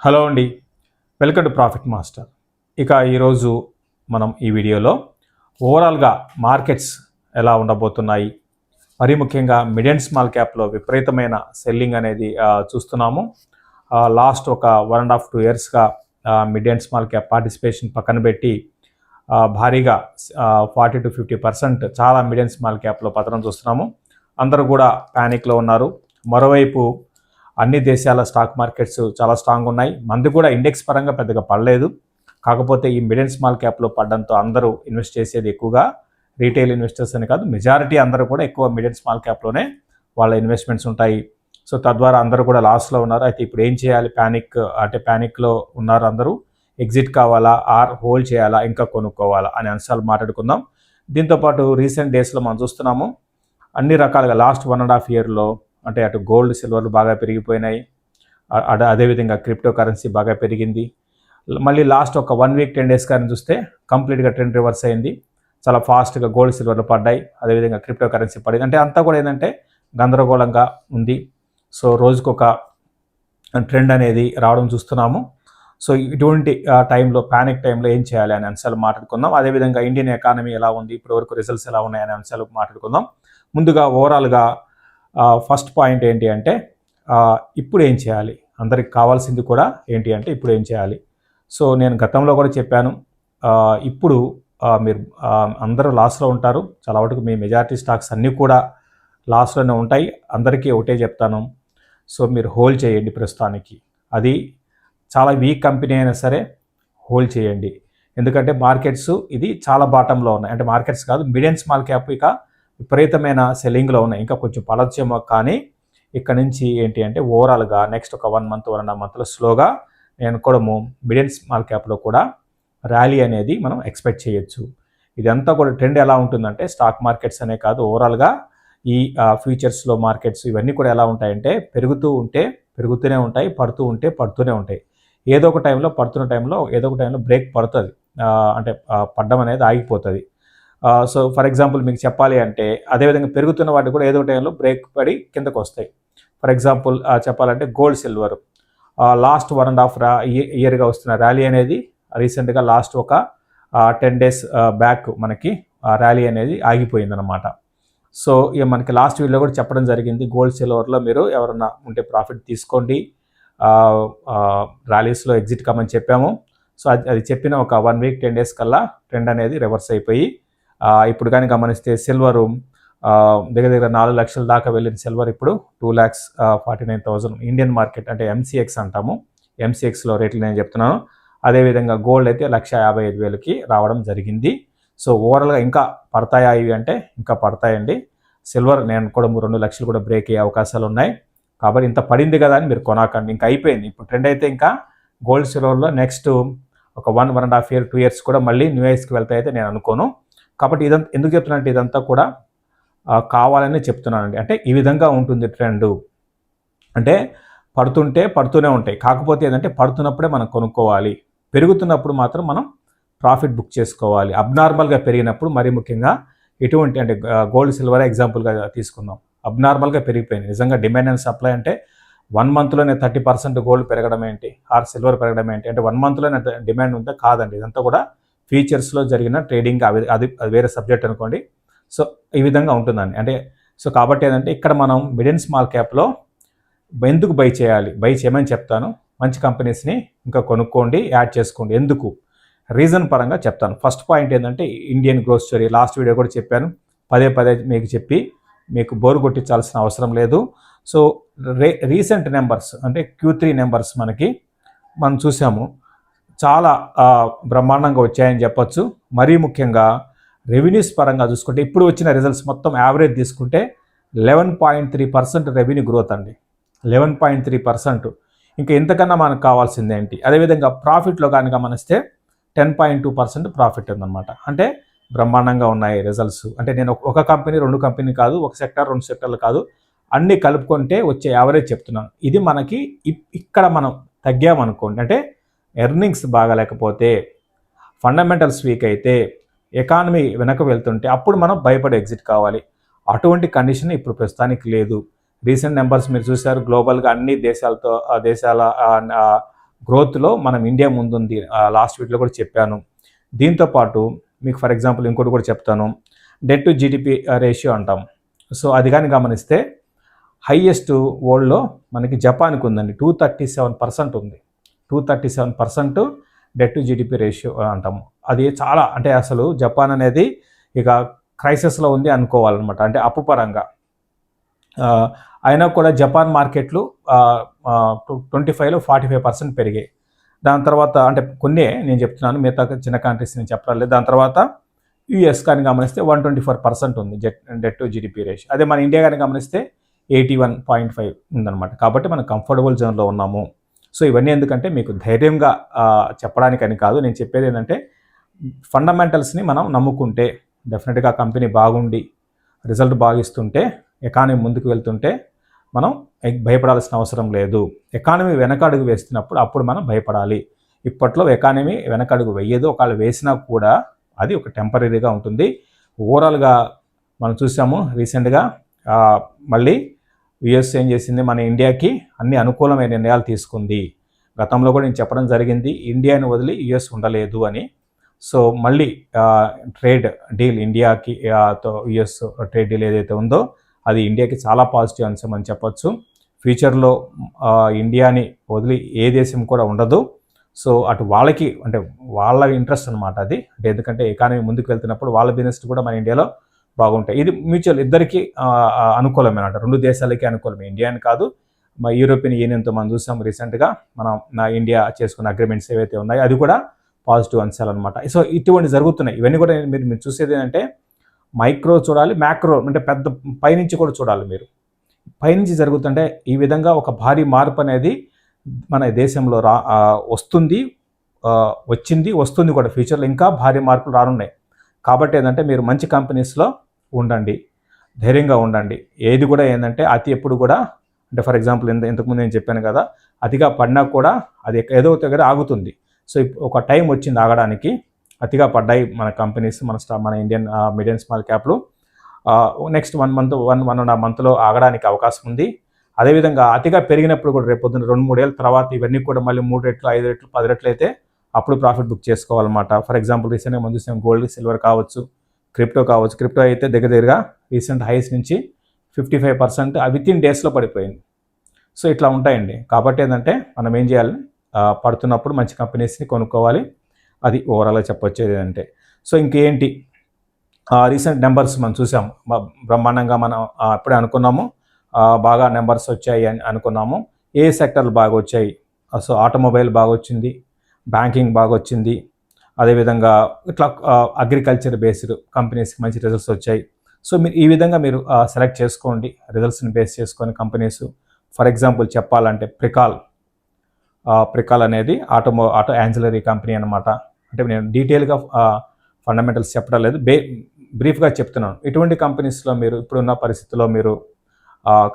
Hello అండి, welcome to profit master. ఇక ఈరోజు మనం ఈ వీడియోలో ఓవరాల్గా మార్కెట్స్ ఎలా ఉండబోతున్నాయి, మరీ ముఖ్యంగా మిడ్ అండ్ స్మాల్ క్యాప్లో విపరీతమైన సెల్లింగ్ అనేది చూస్తున్నాము. లాస్ట్ ఒక 1.5-2 ఇయర్స్గా mid and small cap participation పక్కన పెట్టి భారీగా 40-50% చాలా మిడ్ అండ్ స్మాల్ క్యాప్లో పతనం చూస్తున్నాము. అందరూ కూడా ప్యానిక్లో ఉన్నారు. మరోవైపు అన్ని దేశాల స్టాక్ మార్కెట్స్ చాలా స్ట్రాంగ్ ఉన్నాయి. మంది కూడా ఇండెక్స్ పరంగా పెద్దగా పడలేదు. కాకపోతే ఈ మిడ్ అండ్ స్మాల్ క్యాప్లో పడడంతో అందరూ ఇన్వెస్ట్ చేసేది ఎక్కువగా రీటైల్ ఇన్వెస్టర్స్ అని కాదు, మెజారిటీ అందరూ కూడా ఎక్కువ మిడ్ అండ్ స్మాల్ క్యాప్లోనే వాళ్ళ ఇన్వెస్ట్మెంట్స్ ఉంటాయి. సో తద్వారా అందరూ కూడా లాస్లో ఉన్నారు. అయితే ఇప్పుడు ఏం చేయాలి? ప్యానిక్లో ఉన్నారు అందరూ. ఎగ్జిట్ కావాలా, ఆర్ హోల్డ్ చేయాలా, ఇంకా కొనుక్కోవాలా అనే అంశాలు మాట్లాడుకుందాం. దీంతోపాటు రీసెంట్ డేస్లో మనం చూస్తున్నాము అన్ని రకాలుగా లాస్ట్ 1.5 ఇయర్లో అంటే అటు గోల్డ్ సిల్వర్లు బాగా పెరిగిపోయినాయి, అదేవిధంగా క్రిప్టో కరెన్సీ బాగా పెరిగింది. మళ్ళీ లాస్ట్ ఒక 1 వీక్ 10 డేస్ కానీ చూస్తే కంప్లీట్గా ట్రెండ్ రివర్స్ అయింది. చాలా ఫాస్ట్గా గోల్డ్ సిల్వర్లు పడ్డాయి, అదేవిధంగా క్రిప్టో కరెన్సీ పడింది. అంటే అంతా కూడా ఏంటంటే గందరగోళంగా ఉంది. సో రోజుకొక ట్రెండ్ అనేది రావడం చూస్తున్నాము. సో ఇటువంటి టైంలో ప్యానిక్ టైంలో ఏం చేయాలి అనే అంశాలు మాట్లాడుకుందాం. అదేవిధంగా ఇండియన్ ఎకానమీ ఎలా ఉంది, ఇప్పటివరకు రిజల్ట్స్ ఎలా ఉన్నాయి అనే అంశాలు మాట్లాడుకుందాం. ముందుగా ఓవరాల్గా ఫస్ట్ పాయింట్ ఏంటి అంటే ఇప్పుడు ఏం చేయాలి, అందరికి కావాల్సింది కూడా ఏంటి అంటే ఇప్పుడు ఏం చేయాలి. సో నేను గతంలో కూడా చెప్పాను, ఇప్పుడు మీరు అందరూ లాస్లో ఉంటారు. చాలా వరకు మీ మెజారిటీ స్టాక్స్ అన్నీ కూడా లాస్లోనే ఉంటాయి. అందరికీ ఒకటే చెప్తాను, సో మీరు హోల్డ్ చేయండి ప్రస్తుతానికి. అది చాలా వీక్ కంపెనీ అయినా సరే హోల్డ్ చేయండి. ఎందుకంటే మార్కెట్స్ ఇది చాలా బాటంలో ఉన్నాయి. అంటే మార్కెట్స్ కాదు, మిడ్ అండ్ స్మాల్ క్యాప్ ఇక విపరీతమైన సెల్లింగ్లో ఉన్నాయి. ఇంకా కొంచెం పడచ్చేమో, కానీ ఇక్కడ నుంచి ఏంటి అంటే ఓవరాల్గా నెక్స్ట్ ఒక 1 మంత్ 1.5 మంత్లో స్లోగా నేను కూడా మిడ్ అండ్ స్మాల్ క్యాప్లో కూడా ర్యాలీ అనేది మనం ఎక్స్పెక్ట్ చేయొచ్చు. ఇదంతా కూడా ట్రెండ్ ఎలా ఉంటుందంటే స్టాక్ మార్కెట్స్ అనే కాదు, ఓవరాల్గా ఈ ఫ్యూచర్స్లో మార్కెట్స్ ఇవన్నీ కూడా ఎలా ఉంటాయంటే పెరుగుతూ ఉంటే పెరుగుతూనే ఉంటాయి, పడుతూ ఉంటే పడుతూనే ఉంటాయి. ఏదో ఒక టైంలో పడుతున్న టైంలో ఏదో ఒక టైంలో బ్రేక్ పడుతుంది, అంటే పడ్డం అనేది ఆగిపోతుంది. సో ఫర్ ఎగ్జాంపుల్ మీకు చెప్పాలి అంటే అదేవిధంగా పెరుగుతున్న వాటి కూడా ఏదో టైంలో బ్రేక్ పడి కిందకు వస్తాయి. ఫర్ ఎగ్జాంపుల్ చెప్పాలంటే గోల్డ్ సిల్వర్ లాస్ట్ 1.5 ఇయర్గా వస్తున్న ర్యాలీ అనేది రీసెంట్గా లాస్ట్ ఒక 10 డేస్ బ్యాక్ మనకి ర్యాలీ అనేది ఆగిపోయిందనమాట. సో ఇక మనకి లాస్ట్ వీడియోలో కూడా చెప్పడం జరిగింది, గోల్డ్ సిల్వర్లో మీరు ఎవరన్నా ఉంటే ప్రాఫిట్ తీసుకోండి, ర్యాలీస్లో ఎగ్జిట్ కమ్మని చెప్పాము. సో అది చెప్పిన ఒక 1 వీక్ 10 డేస్ కల్లా ట్రెండ్ అనేది రివర్స్ అయిపోయి ఇప్పుడు కానీ గమనిస్తే సిల్వరు దగ్గర 4 లక్షల దాకా వెళ్ళిన సిల్వర్ ఇప్పుడు 2,49,000 ఇండియన్ మార్కెట్ అంటే ఎంసీఎక్స్ అంటాము, ఎంసీఎక్స్లో రేట్లు నేను చెప్తున్నాను. అదేవిధంగా గోల్డ్ అయితే 1,55,000కి రావడం జరిగింది. సో ఓవరాల్గా ఇంకా పడతాయా ఇవి అంటే ఇంకా పడతాయండి. సిల్వర్ నేను కూడా 2 లక్షలు కూడా బ్రేక్ అయ్యే అవకాశాలు ఉన్నాయి. కాబట్టి ఇంత పడింది కదా అని మీరు కొనాకండి, ఇంకా అయిపోయింది. ఇప్పుడు ట్రెండ్ అయితే ఇంకా గోల్డ్ సిల్వర్లో నెక్స్ట్ ఒక 1.5 ఇయర్ 2 ఇయర్స్ కూడా మళ్ళీ న్యూ ఇయర్స్కి వెళ్తాయితే నేను అనుకోను. కాబట్టి ఇదంతా ఎందుకు చెప్తున్నానంటే ఇదంతా కూడా కావాలని చెప్తున్నానండి. అంటే ఈ విధంగా ఉంటుంది ట్రెండ్, అంటే పడుతుంటే పడుతూనే ఉంటాయి. కాకపోతే ఏంటంటే పడుతున్నప్పుడే మనం కొనుక్కోవాలి, పెరుగుతున్నప్పుడు మాత్రం మనం ప్రాఫిట్ బుక్ చేసుకోవాలి. అబ్నార్మల్గా పెరిగినప్పుడు మరీ ముఖ్యంగా ఎటువంటి అంటే గోల్డ్ సిల్వర్ ఎగ్జాంపుల్గా తీసుకుందాం. అబ్నార్మల్గా పెరిగిపోయింది నిజంగా, డిమాండ్ అండ్ సప్లై అంటే 1 మంత్లోనే 30% గోల్డ్ పెరగడం ఏంటి, ఆర్ సిల్వర్ పెరగడం ఏంటి అంటే 1 మంత్లోనే డిమాండ్ ఉంటే కాదండి. ఇదంతా కూడా ఫ్యూచర్స్లో జరిగిన ట్రేడింగ్, అది వేరే సబ్జెక్ట్ అనుకోండి. సో ఈ విధంగా ఉంటుందండి. అంటే సో కాబట్టి ఏంటంటే ఇక్కడ మనం మిడ్ అండ్ స్మాల్ క్యాప్లో ఎందుకు బై చేయాలి, బై చేయమని చెప్తాను. మంచి కంపెనీస్ని ఇంకా కొనుక్కోండి, యాడ్ చేసుకోండి. ఎందుకు రీజన్ పరంగా చెప్తాను. ఫస్ట్ పాయింట్ ఏంటంటే Indian growth story, last video కూడా చెప్పాను, పదే మీకు చెప్పి మీకు బోరు కొట్టించాల్సిన అవసరం లేదు. సో రీసెంట్ నెంబర్స్ అంటే Q3 నెంబర్స్ మనం చూసాము, చాలా బ్రహ్మాండంగా వచ్చాయని చెప్పొచ్చు. మరీ ముఖ్యంగా రెవెన్యూస్ పరంగా చూసుకుంటే ఇప్పుడు వచ్చిన రిజల్ట్స్ మొత్తం యావరేజ్ తీసుకుంటే 11.3% రెవెన్యూ గ్రోత్ అండి, 11.3%. ఇంకా ఎంతకన్నా మనకు కావాల్సింది ఏంటి. అదేవిధంగా ప్రాఫిట్లో కానీ గమనిస్తే 10.2% ప్రాఫిట్ ఉందన్నమాట. అంటే బ్రహ్మాండంగా ఉన్నాయి రిజల్ట్స్. అంటే నేను ఒక కంపెనీ 2 కంపెనీ కాదు, ఒక సెక్టర్ 2 సెక్టర్లు కాదు, అన్నీ కలుపుకుంటే వచ్చే యావరేజ్ చెప్తున్నాను. ఇది మనకి ఇక్కడ మనం తగ్గామనుకోండి, అంటే ఎర్నింగ్స్ బాగాలేకపోతే, ఫండమెంటల్స్ వీక్ అయితే, ఎకానమీ వెనక వెళ్తుంటే అప్పుడు మనం భయపడి ఎగ్జిట్ కావాలి. అటువంటి కండిషన్ ఇప్పుడు ప్రస్తుతానికి లేదు. రీసెంట్ నెంబర్స్ మీరు చూశారు, గ్లోబల్గా అన్ని దేశాల గ్రోత్లో మనం ఇండియా ముందుంది. లాస్ట్ వీడియోలో కూడా చెప్పాను. దీంతోపాటు మీకు ఫర్ ఎగ్జాంపుల్ ఇంకోటి కూడా చెప్తాను, డెట్ టు జీడిపి రేషియో అంటాం. సో అది కానీ గమనిస్తే హైయెస్ట్ వరల్డ్లో మనకి జపాన్కి ఉందండి, 237% ఉంది. 237% డెట్ టు జీడిపి రేషియో అంటాము. అది చాలా, అంటే అసలు జపాన్ అనేది ఇక క్రైసిస్లో ఉంది అనుకోవాలన్నమాట, అంటే అప్పు పరంగా. అయినా కూడా జపాన్ మార్కెట్లు 25లో 45% పెరిగాయి. దాని తర్వాత అంటే కొన్ని నేను చెప్తున్నాను, మిగతా చిన్న కంట్రీస్ నేను చెప్పలేదు. దాని తర్వాత యూఎస్ కానీ గమనిస్తే 124% ఉంది డెట్ టు జీడిపి రేషియో. అదే మన ఇండియా కానీ గమనిస్తే 81.5 ఉందన్నమాట. కాబట్టి మనం కంఫర్టబుల్ జోన్లో ఉన్నాము. సో ఇవన్నీ ఎందుకంటే మీకు ధైర్యంగా చెప్పడానికని కాదు. నేను చెప్పేది ఏంటంటే ఫండమెంటల్స్ని మనం నమ్ముకుంటే డెఫినెట్గా కంపెనీ బాగుండి రిజల్ట్ బాగిస్తుంటే, ఎకానమీ ముందుకు వెళ్తుంటే మనం భయపడాల్సిన అవసరం లేదు. ఎకానమీ వెనకడుగు వేస్తున్నప్పుడు అప్పుడు మనం భయపడాలి. ఇప్పట్లో ఎకానమీ వెనకడుగు వేయదు. ఒకవేళ వేసినా కూడా అది ఒక టెంపరీగా ఉంటుంది. ఓవరాల్గా మనం చూసాము రీసెంట్గా మళ్ళీ యుఎస్ ఏం చేసింది, మన ఇండియాకి అన్ని అనుకూలమైన నిర్ణయాలు తీసుకుంది. గతంలో కూడా నేను చెప్పడం జరిగింది, ఇండియాని వదిలి యుఎస్ ఉండలేదు అని. సో మళ్ళీ ట్రేడ్ డీల్ ఇండియాకి తో యుఎస్ ట్రేడ్ డీల్ ఏదైతే ఉందో అది ఇండియాకి చాలా పాజిటివ్ అంశం అని చెప్పొచ్చు. ఫ్యూచర్లో ఇండియాని వదిలి ఏ దేశం కూడా ఉండదు. సో అటు వాళ్ళకి అంటే వాళ్ళ ఇంట్రెస్ట్ అనమాట అది. అంటే ఎందుకంటే ఎకానమీ ముందుకు వెళ్తున్నప్పుడు వాళ్ళ బిజినెస్ కూడా మన ఇండియాలో బాగుంటాయి. ఇది మ్యూచువల్ ఇద్దరికి అనుకూలమే అంట, రెండు దేశాలకి అనుకూలమే. ఇండియా అని కాదు, మా యూరోపియన్ యూనియన్తో మనం చూసాం రీసెంట్గా, మనం ఇండియా చేసుకున్న అగ్రిమెంట్స్ ఏవైతే ఉన్నాయో అది కూడా పాజిటివ్ అంశాలు అనమాట. సో ఇటువంటి జరుగుతున్నాయి. ఇవన్నీ కూడా మీరు చూసేది ఏంటంటే మైక్రో చూడాలి, మ్యాక్రో అంటే పెద్ద పైనుంచి కూడా చూడాలి. మీరు పైనుంచి జరుగుతుంటే ఈ విధంగా ఒక భారీ మార్పు అనేది మన దేశంలో వస్తుంది కూడా. ఫ్యూచర్లో ఇంకా భారీ మార్పులు రానున్నాయి. కాబట్టి ఏంటంటే మీరు మంచి కంపెనీస్లో ఉండండి, ధైర్యంగా ఉండండి. ఏది కూడా ఏంటంటే అతి ఎప్పుడు కూడా, అంటే ఫర్ ఎగ్జాంపుల్ ఇంతకుముందు నేను చెప్పాను కదా, అతిగా పడినా కూడా అది ఏదో దగ్గర ఆగుతుంది. సో ఒక టైం వచ్చింది ఆగడానికి. అతిగా పడ్డాయి మన కంపెనీస్, మన ఇండియన్ మిడ్ అండ్ స్మాల్ క్యాప్లు. నెక్స్ట్ 1.5 మంత్లో ఆగడానికి అవకాశం ఉంది. అదేవిధంగా అతిగా పెరిగినప్పుడు కూడా రేపు పొద్దున్న 2-3 ఏళ్ళ తర్వాత ఇవన్నీ కూడా మళ్ళీ 3 రెట్లు, 5 రెట్లు, 10 రెట్లు అయితే అప్పుడు ప్రాఫిట్ బుక్ చేసుకోవాలన్నమాట. ఫర్ ఎగ్జాంపుల్ రీసెంట్గా మనం చూసాం గోల్డ్, సిల్వర్ కావచ్చు, క్రిప్టో కావచ్చు. క్రిప్టో అయితే దగ్గరగా రీసెంట్ హైస్ నుంచి 55% విత్ ఇన్ డేస్లో పడిపోయింది. సో ఇట్లా ఉంటాయండి. కాబట్టి ఏంటంటే మనం ఏం చేయాలి, పడుతున్నప్పుడు మంచి కంపెనీస్ని కొనుక్కోవాలి. అది ఓవరాల్గా చెప్పొచ్చేది ఏంటంటే. సో ఇంకేంటి రీసెంట్ నెంబర్స్ మనం చూసాం, బ్రహ్మాండంగా మనం అప్పుడే అనుకున్నాము బాగా నెంబర్స్ వచ్చాయి అని అనుకున్నాము. ఏ సెక్టర్లు బాగా వచ్చాయి? సో ఆటోమొబైల్ బాగా వచ్చింది, బ్యాంకింగ్ బాగా వచ్చింది, అదేవిధంగా ఇట్లా అగ్రికల్చర్ బేస్డ్ కంపెనీస్కి మంచి రిజల్ట్స్ వచ్చాయి. సో మీరు ఈ విధంగా మీరు సెలెక్ట్ చేసుకోండి, రిజల్ట్స్ని బేస్ చేసుకొని కంపెనీస్. ఫర్ ఎగ్జాంపుల్ చెప్పాలంటే ప్రికాల్ అనేది ఆటో యాన్సిలరీ కంపెనీ అనమాట. అంటే నేను డీటెయిల్గా ఫండమెంటల్స్ చెప్పడం లేదు, బ్రీఫ్గా చెప్తున్నాను. ఇటువంటి కంపెనీస్లో మీరు ఇప్పుడున్న పరిస్థితుల్లో మీరు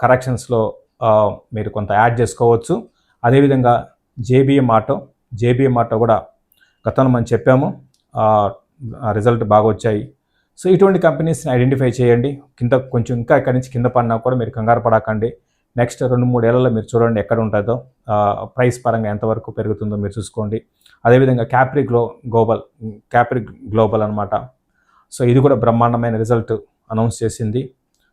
కరెక్షన్స్లో మీరు కొంత యాడ్ చేసుకోవచ్చు. అదేవిధంగా జేబీఎం ఆటో కూడా గతంలో మనం చెప్పాము, రిజల్ట్ బాగా వచ్చాయి. సో ఇటువంటి కంపెనీస్ని ఐడెంటిఫై చేయండి. కింద కొంచెం ఇంకా ఇక్కడి నుంచి కింద పడినా కూడా మీరు కంగారు పడకండి. నెక్స్ట్ 2-3 ఏళ్లలో మీరు చూడండి ఎక్కడ ఉంటుందో, ప్రైస్ పరంగా ఎంతవరకు పెరుగుతుందో మీరు చూసుకోండి. అదేవిధంగా క్యాప్రీ గ్లోబల్ అనమాట. సో ఇది కూడా బ్రహ్మాండమైన రిజల్ట్ అనౌన్స్ చేసింది.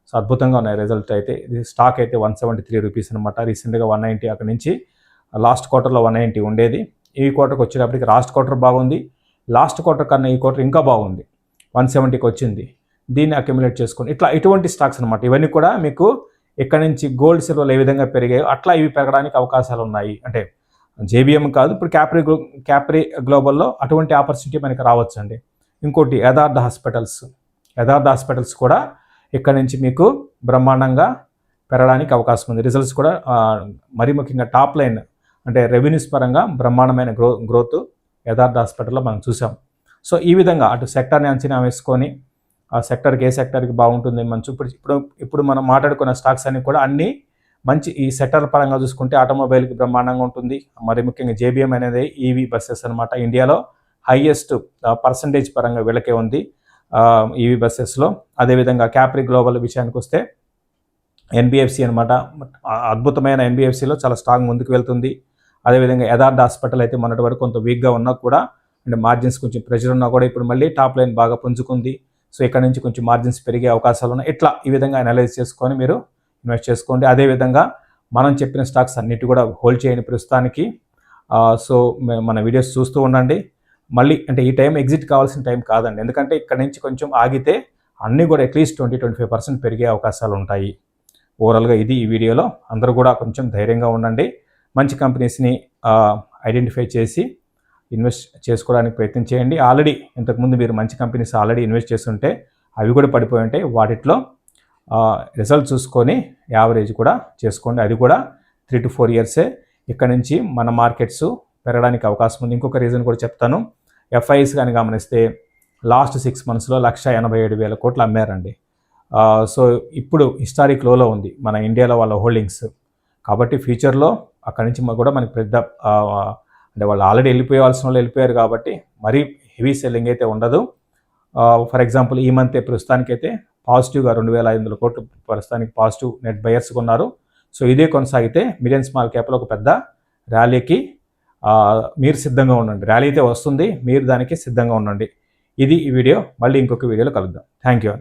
సో అద్భుతంగా ఉన్నాయి రిజల్ట్ అయితే. ఇది స్టాక్ అయితే 173 రూపీస్ అనమాట. రీసెంట్గా 190, అక్కడి నుంచి లాస్ట్ క్వార్టర్లో 190 ఉండేది. ఈ క్వార్టర్కి వచ్చేటప్పటికి లాస్ట్ క్వార్టర్ బాగుంది, లాస్ట్ క్వార్టర్ కన్నా ఈ క్వార్టర్ ఇంకా బాగుంది, 170కి వచ్చింది. దీన్ని అక్యుములేట్ చేసుకోండి. ఇటువంటి స్టాక్స్ అనమాట. ఇవన్నీ కూడా మీకు ఎక్కడి నుంచి గోల్డ్, సిల్వర్లు ఏ విధంగా పెరిగాయో అట్లా ఇవి పెరగడానికి అవకాశాలు ఉన్నాయి. అంటే జేబీఎం కాదు, ఇప్పుడు క్యాప్రీ గ్లోబల్లో అటువంటి ఆపర్చునిటీ మనకి రావచ్చండి. ఇంకోటి యథార్థ హాస్పిటల్స్ కూడా ఇక్కడ నుంచి మీకు బ్రహ్మాండంగా పెరగడానికి అవకాశం ఉంది. రిజల్ట్స్ కూడా మరీ ముఖ్యంగా టాప్ లైన్ అంటే రెవెన్యూస్ పరంగా బ్రహ్మాండమైన గ్రోత్ యథార్థ హాస్పిటల్లో మనం చూసాం. సో ఈ విధంగా అటు సెక్టర్ని అంచనా వేసుకొని ఆ సెక్టర్కి ఏ సెక్టర్కి బాగుంటుంది మంచి ఇప్పుడు మనం మాట్లాడుకున్న స్టాక్స్ అన్ని కూడా అన్నీ మంచి ఈ సెక్టర్ పరంగా చూసుకుంటే ఆటోమొబైల్కి బ్రహ్మాండంగా ఉంటుంది. మరి ముఖ్యంగా జేబీఎం అనేది ఈవీ బస్సెస్ అనమాట. ఇండియాలో హైయెస్ట్ పర్సంటేజ్ పరంగా వీళ్ళకే ఉంది ఈవీ బస్సెస్లో. అదేవిధంగా క్యాప్రీ గ్లోబల్ విషయానికి వస్తే ఎన్బిఎఫ్సి అనమాట. అద్భుతమైన ఎన్బిఎఫ్సిలో చాలా స్ట్రాంగ్ ముందుకు వెళ్తుంది. అదేవిధంగా యథార్థ హాస్పిటల్ అయితే మొన్నటి వరకు కొంత వీక్గా ఉన్నా కూడా అంటే మార్జిన్స్ కొంచెం ప్రెషర్ ఉన్నా కూడా ఇప్పుడు మళ్ళీ టాప్ లైన్ బాగా పుంజుకుంది. సో ఇక్కడ నుంచి కొంచెం మార్జిన్స్ పెరిగే అవకాశాలు ఉన్నాయి. ఇట్లా ఈ విధంగా అనలైజ్ చేసుకొని మీరు ఇన్వెస్ట్ చేసుకోండి. అదేవిధంగా మనం చెప్పిన స్టాక్స్ అన్నిటి కూడా హోల్డ్ చేయండి ప్రస్తుతానికి. సో మన వీడియోస్ చూస్తూ ఉండండి. మళ్ళీ అంటే ఈ టైం ఎగ్జిట్ కావాల్సిన టైం కాదండి, ఎందుకంటే ఇక్కడ నుంచి కొంచెం ఆగితే అన్నీ కూడా అట్లీస్ట్ 20-25% పెరిగే అవకాశాలు ఉంటాయి. ఓవరాల్గా ఇది ఈ వీడియోలో. అందరూ కూడా కొంచెం ధైర్యంగా ఉండండి. మంచి కంపెనీస్ని ఐడెంటిఫై చేసి ఇన్వెస్ట్ చేసుకోవడానికి ప్రయత్నం చేయండి. ఆల్రెడీ ఇంతకుముందు మీరు మంచి కంపెనీస్ ఆల్రెడీ ఇన్వెస్ట్ చేస్తుంటే అవి కూడా పడిపోయి ఉంటాయి. వాటిలో రిజల్ట్ చూసుకొని యావరేజ్ కూడా చేసుకోండి. అది కూడా 3 to 4 ఇయర్సే. ఇక్కడ నుంచి మన మార్కెట్స్ పెరగడానికి అవకాశం ఉంది. ఇంకొక రీజన్ కూడా చెప్తాను. ఎఫ్ఐఎస్ కానీ గమనిస్తే లాస్ట్ 6 monthsలో 187,000 కోట్లు అమ్మారండి. సో ఇప్పుడు హిస్టారిక్ లోలో ఉంది మన ఇండియాలో వాళ్ళ హోల్డింగ్స్. కాబట్టి ఫ్యూచర్లో అక్కడి నుంచి కూడా మనకి పెద్ద అంటే వాళ్ళు ఆల్రెడీ వెళ్ళిపోవాల్సిన వాళ్ళు వెళ్ళిపోయారు కాబట్టి మరీ హెవీ సెల్లింగ్ అయితే ఉండదు. ఫర్ ఎగ్జాంపుల్ ఈ మంత్ ప్రస్తుతానికైతే పాజిటివ్గా 2,500 కోట్లు ప్రస్తుతానికి పాజిటివ్ నెట్ బయర్స్ కొన్నారు. సో ఇదే కొనసాగితే మిడ్ అండ్ స్మాల్ క్యాప్లో ఒక పెద్ద ర్యాలీకి మీరు సిద్ధంగా ఉండండి. ర్యాలీ అయితే వస్తుంది, మీరు దానికి సిద్ధంగా ఉండండి. ఇది ఈ వీడియో. మళ్ళీ ఇంకొక వీడియోలో కలుద్దాం. Thank you.